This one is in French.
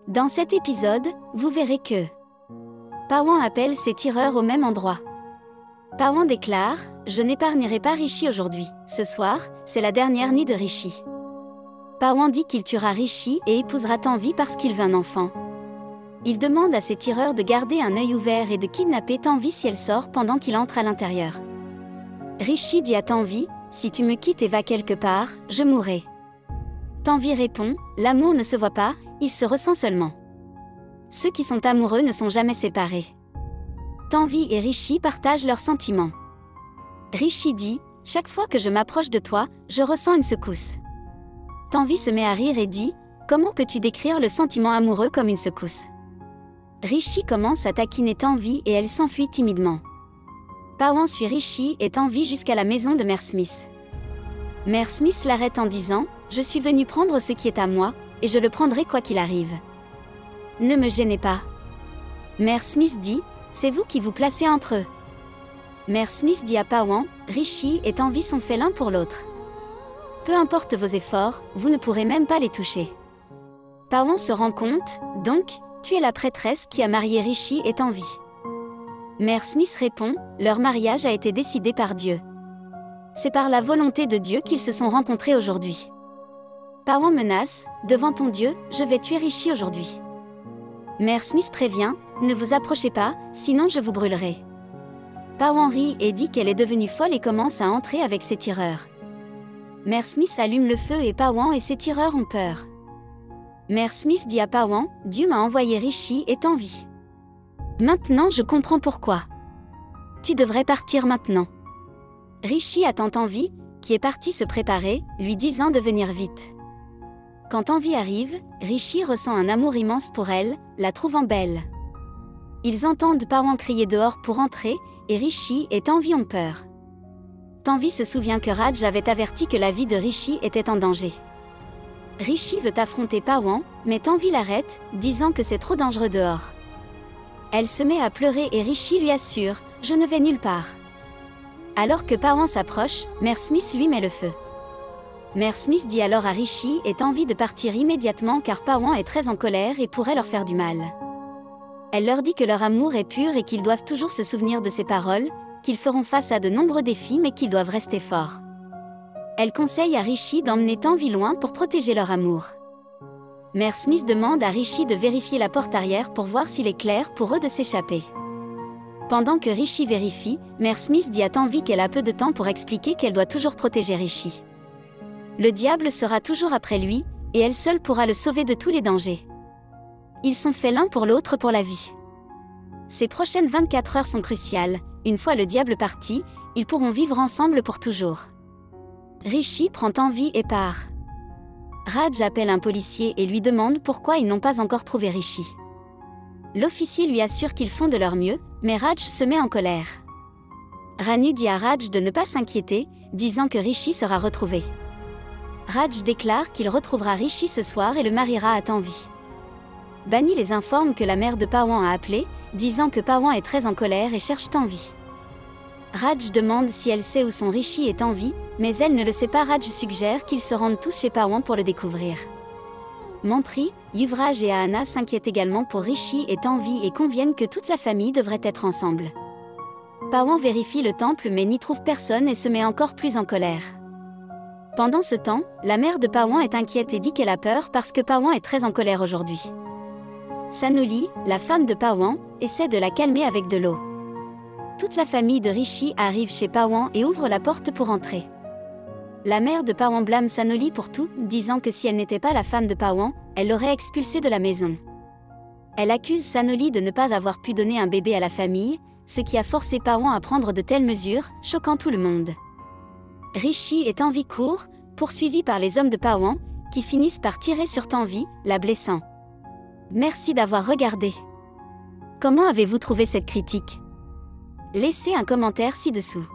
Dans cet épisode, vous verrez que Pawan appelle ses tireurs au même endroit. Pawan déclare « Je n'épargnerai pas Rishi aujourd'hui. Ce soir, c'est la dernière nuit de Rishi. » Pawan dit qu'il tuera Rishi et épousera Tanvi parce qu'il veut un enfant. Il demande à ses tireurs de garder un œil ouvert et de kidnapper Tanvi si elle sort pendant qu'il entre à l'intérieur. Rishi dit à Tanvi « Si tu me quittes et vas quelque part, je mourrai. » Tanvi répond « L'amour ne se voit pas, il se ressent seulement. Ceux qui sont amoureux ne sont jamais séparés. » Tanvi et Rishi partagent leurs sentiments. Rishi dit « Chaque fois que je m'approche de toi, je ressens une secousse. » Tanvi se met à rire et dit « Comment peux-tu décrire le sentiment amoureux comme une secousse ?» Rishi commence à taquiner Tanvi et elle s'enfuit timidement. Pawan suit Rishi et Tanvi jusqu'à la maison de Mère Smith. Mère Smith l'arrête en disant « Je suis venue prendre ce qui est à moi, et je le prendrai quoi qu'il arrive. Ne me gênez pas. » Mère Smith dit « C'est vous qui vous placez entre eux. » Mère Smith dit à Pawan « Rishi et Tanvi sont faits l'un pour l'autre. Peu importe vos efforts, vous ne pourrez même pas les toucher. » Pawan se rend compte, donc, tu es la prêtresse qui a marié Rishi et Tanvi. Mère Smith répond « Leur mariage a été décidé par Dieu. C'est par la volonté de Dieu qu'ils se sont rencontrés aujourd'hui. » Pawan menace « Devant ton Dieu, je vais tuer Rishi aujourd'hui. » Mère Smith prévient « Ne vous approchez pas, sinon je vous brûlerai. » Pawan rit et dit qu'elle est devenue folle et commence à entrer avec ses tireurs. Mère Smith allume le feu et Pawan et ses tireurs ont peur. Mère Smith dit à Pawan « Dieu m'a envoyé Rishi et Tanvi. Maintenant je comprends pourquoi. Tu devrais partir maintenant. » Rishi attend Tanvi, qui est parti se préparer, lui disant de venir vite. Quand Tanvi arrive, Rishi ressent un amour immense pour elle, la trouvant belle. Ils entendent Pawan crier dehors pour entrer, et Rishi et Tanvi ont peur. Tanvi se souvient que Raj avait averti que la vie de Rishi était en danger. Rishi veut affronter Pawan, mais Tanvi l'arrête, disant que c'est trop dangereux dehors. Elle se met à pleurer et Rishi lui assure « Je ne vais nulle part. » Alors que Pawan s'approche, Mère Smith lui met le feu. Mère Smith dit alors à Rishi et Tanvi de partir immédiatement car Pawan est très en colère et pourrait leur faire du mal. Elle leur dit que leur amour est pur et qu'ils doivent toujours se souvenir de ses paroles, qu'ils feront face à de nombreux défis mais qu'ils doivent rester forts. Elle conseille à Rishi d'emmener Tanvi loin pour protéger leur amour. Mère Smith demande à Rishi de vérifier la porte arrière pour voir s'il est clair pour eux de s'échapper. Pendant que Rishi vérifie, Mère Smith dit à Tanvi qu'elle a peu de temps pour expliquer qu'elle doit toujours protéger Rishi. Le diable sera toujours après lui, et elle seule pourra le sauver de tous les dangers. Ils sont faits l'un pour l'autre pour la vie. Ces prochaines 24 heures sont cruciales, une fois le diable parti, ils pourront vivre ensemble pour toujours. Rishi prend Tanvi et part. Raj appelle un policier et lui demande pourquoi ils n'ont pas encore trouvé Rishi. L'officier lui assure qu'ils font de leur mieux, mais Raj se met en colère. Ranu dit à Raj de ne pas s'inquiéter, disant que Rishi sera retrouvé. Raj déclare qu'il retrouvera Rishi ce soir et le mariera à Tanvi. Bani les informe que la mère de Pawan a appelé, disant que Pawan est très en colère et cherche Tanvi. Raj demande si elle sait où sont Rishi et Tanvi, mais elle ne le sait pas. Raj suggère qu'ils se rendent tous chez Pawan pour le découvrir. Mampri, Yuvraj et Ahana s'inquiètent également pour Rishi et Tanvi et conviennent que toute la famille devrait être ensemble. Pawan vérifie le temple mais n'y trouve personne et se met encore plus en colère. Pendant ce temps, la mère de Pawan est inquiète et dit qu'elle a peur parce que Pawan est très en colère aujourd'hui. Sanoli, la femme de Pawan, essaie de la calmer avec de l'eau. Toute la famille de Rishi arrive chez Pawan et ouvre la porte pour entrer. La mère de Pawan blâme Sanoli pour tout, disant que si elle n'était pas la femme de Pawan, elle l'aurait expulsée de la maison. Elle accuse Sanoli de ne pas avoir pu donner un bébé à la famille, ce qui a forcé Pawan à prendre de telles mesures, choquant tout le monde. Rishi et Tanvi courent, poursuivis par les hommes de Pawan, qui finissent par tirer sur Tanvi, la blessant. Merci d'avoir regardé. Comment avez-vous trouvé cette critique ? Laissez un commentaire ci-dessous.